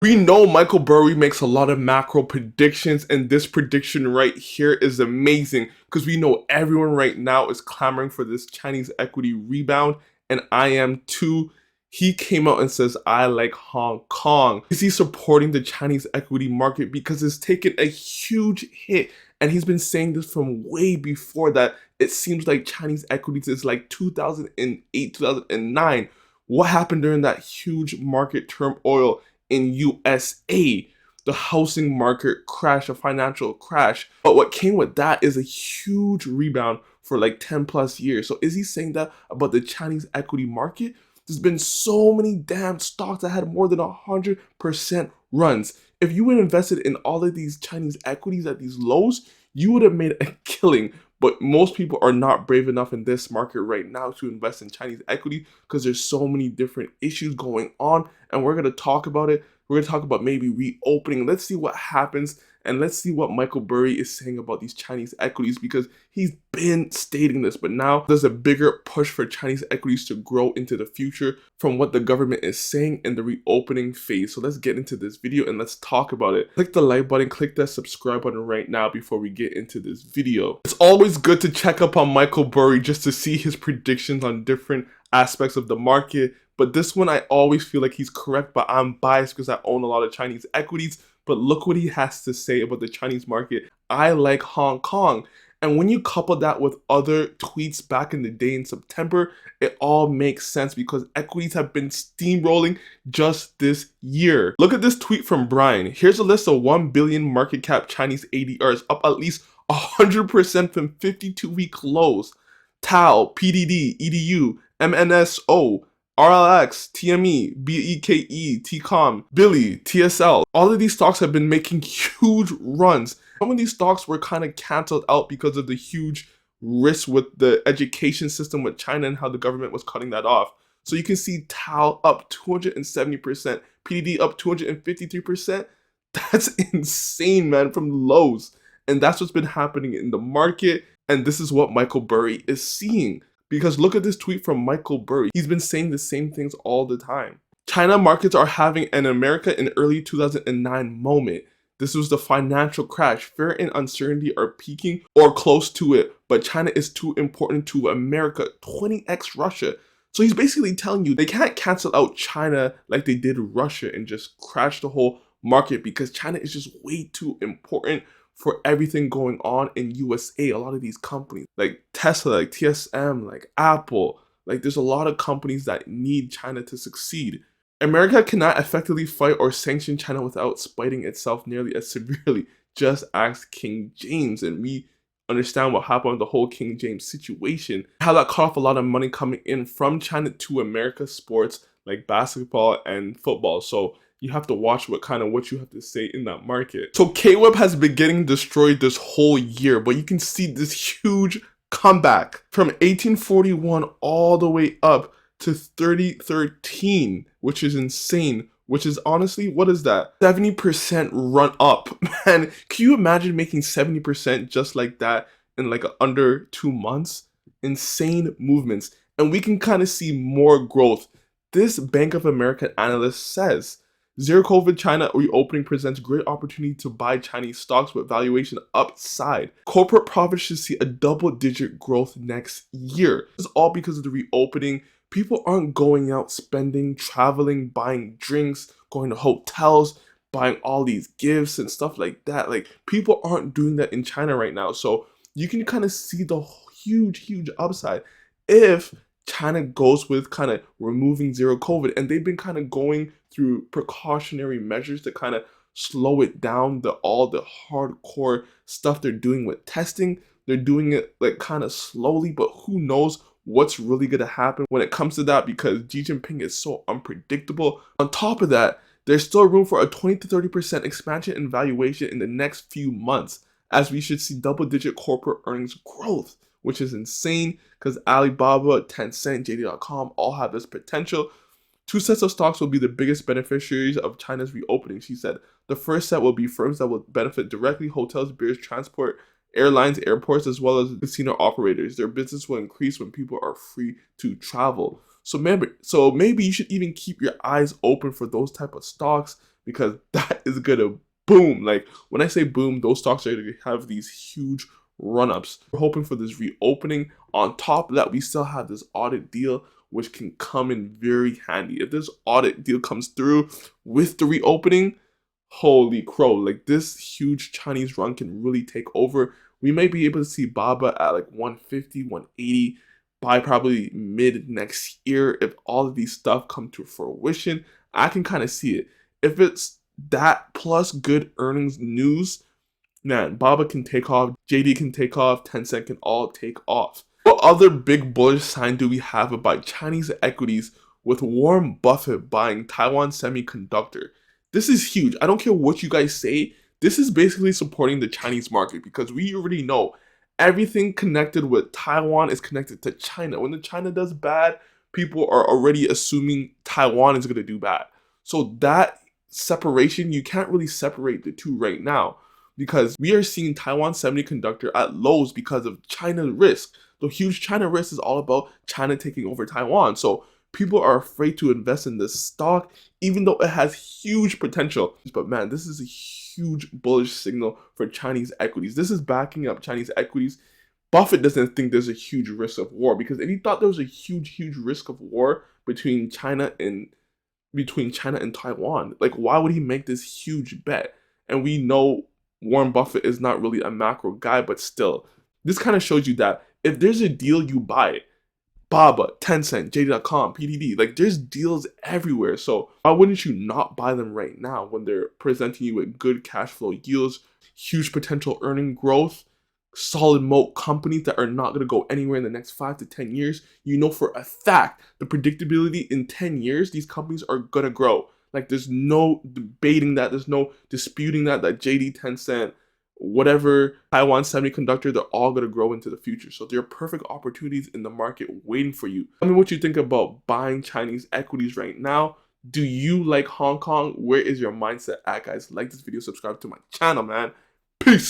We know Michael Burry makes a lot of macro predictions, and this prediction right here is amazing because we know everyone right now is clamoring for this Chinese equity rebound, and I am too. He came out and says, I like Hong Kong. Is he supporting the Chinese equity market because it's taken a huge hit? And he's been saying this from way before that. It seems like Chinese equities is like 2008, 2009. What happened during that huge market turmoil in USA? The housing market crash, a financial crash. But what came with that is a huge rebound for like 10 plus years. So is he saying that about the Chinese equity market? There's been so many damn stocks that had more than 100% runs. If you had invested in all of these Chinese equities at these lows, you would have made a killing. But most people are not brave enough in this market right now to invest in Chinese equity because there's so many different issues going on, and we're going to talk about it. We're going to talk about maybe reopening. Let's see what happens, and let's see what Michael Burry is saying about these Chinese equities because he's been stating this, but now there's a bigger push for Chinese equities to grow into the future from what the government is saying in the reopening phase. So let's get into this video and let's talk about it. Click the like button, click that subscribe button right now before we get into this video. It's always good to check up on Michael Burry just to see his predictions on different aspects of the market. But this one, I always feel like he's correct, but I'm biased because I own a lot of Chinese equities. But look what he has to say about the Chinese market. I like Hong Kong. And when you couple that with other tweets back in the day in September, it all makes sense because equities have been steamrolling just this year. Look at this tweet from Brian. Here's a list of 1 billion market cap Chinese ADRs up at least 100% from 52-week lows. TAO, PDD, EDU, MNSO, RLX, TME, BEKE, TCOM, Billy, TSL. All of these stocks have been making huge runs. Some of these stocks were kind of canceled out because of the huge risk with the education system with China and how the government was cutting that off. So you can see TAO up 270%, PDD up 253%. That's insane, man, from lows. And that's what's been happening in the market. And this is what Michael Burry is seeing. Because look at this tweet from Michael Burry. He's been saying the same things all the time. China markets are having an America in early 2009 moment. This was the financial crash. Fear and uncertainty are peaking or close to it, but China is too important to America, 20x Russia. So he's basically telling you they can't cancel out China like they did Russia and just crash the whole market because China is just way too important for everything going on in USA. A lot of these companies like Tesla, like TSM, like Apple, like there's a lot of companies that need China to succeed. America cannot effectively fight or sanction China without spiting itself nearly as severely. Just ask King James, and we understand what happened with the whole King James situation, how that cut off a lot of money coming in from China to America sports like basketball and football. So you have to watch what you have to say in that market. So KWEB has been getting destroyed this whole year, but you can see this huge comeback from 1841 all the way up to 3013, which is insane. Which is honestly, what is that? 70% run up. Man, can you imagine making 70% just like that in like under 2 months? Insane movements. And we can kind of see more growth. This Bank of America analyst says, Zero COVID China reopening presents great opportunity to buy Chinese stocks with valuation upside. Corporate profits should see a double-digit growth next year. This is all because of the reopening. People aren't going out spending, traveling, buying drinks, going to hotels, buying all these gifts and stuff like that. Like, people aren't doing that in China right now. So you can kind of see the huge upside if China goes with kind of removing zero COVID, and they've been kind of going through precautionary measures to kind of slow it down. All the hardcore stuff they're doing with testing, they're doing it like kind of slowly, but who knows what's really going to happen when it comes to that because Xi Jinping is so unpredictable. On top of that, there's still room for a 20 to 30% expansion in valuation in the next few months, as we should see double-digit corporate earnings growth, which is insane because Alibaba, Tencent, JD.com all have this potential. 2 sets of stocks will be the biggest beneficiaries of China's reopening, she said. The first set will be firms that will benefit directly: hotels, beers, transport, airlines, airports, as well as casino operators. Their business will increase when people are free to travel. So maybe you should even keep your eyes open for those type of stocks because that is gonna boom. Like when I say boom, those stocks are gonna have these huge run-ups. We're hoping for this reopening. On top of that, we still have this audit deal, which can come in very handy. If this audit deal comes through with the reopening, holy crow, like this huge Chinese run can really take over. We may be able to see Baba at like 150, 180 by probably mid next year if all of these stuff come to fruition. I can kind of see it. If it's that plus good earnings news, man, Baba can take off, JD can take off, Tencent can all take off. What other big bullish sign do we have about Chinese equities with Warren Buffett buying Taiwan Semiconductor? This is huge. I don't care what you guys say. This is basically supporting the Chinese market because we already know everything connected with Taiwan is connected to China. When the China does bad, people are already assuming Taiwan is going to do bad. So that separation, you can't really separate the two right now because we are seeing Taiwan Semiconductor at lows because of China risk. The huge China risk is all about China taking over Taiwan. So people are afraid to invest in this stock, even though it has huge potential. But man, this is a huge bullish signal for Chinese equities. This is backing up Chinese equities. Buffett doesn't think there's a huge risk of war because if he thought there was a huge risk of war between China and Taiwan, like why would he make this huge bet? And we know Warren Buffett is not really a macro guy, but still, this kind of shows you that if there's a deal, you buy it. Baba, Tencent, JD.com, PDD, like there's deals everywhere. So why wouldn't you not buy them right now when they're presenting you with good cash flow yields, huge potential earning growth, solid moat companies that are not going to go anywhere in the next 5 to 10 years? You know for a fact the predictability in 10 years, these companies are going to grow. Like there's no debating that, there's no disputing that JD, Tencent, whatever, Taiwan Semiconductor, they're all going to grow into the future. So there are perfect opportunities in the market waiting for you. Tell me what you think about buying Chinese equities right now. Do you like Hong Kong? Where is your mindset at, guys? Like this video, subscribe to my channel, man. Peace.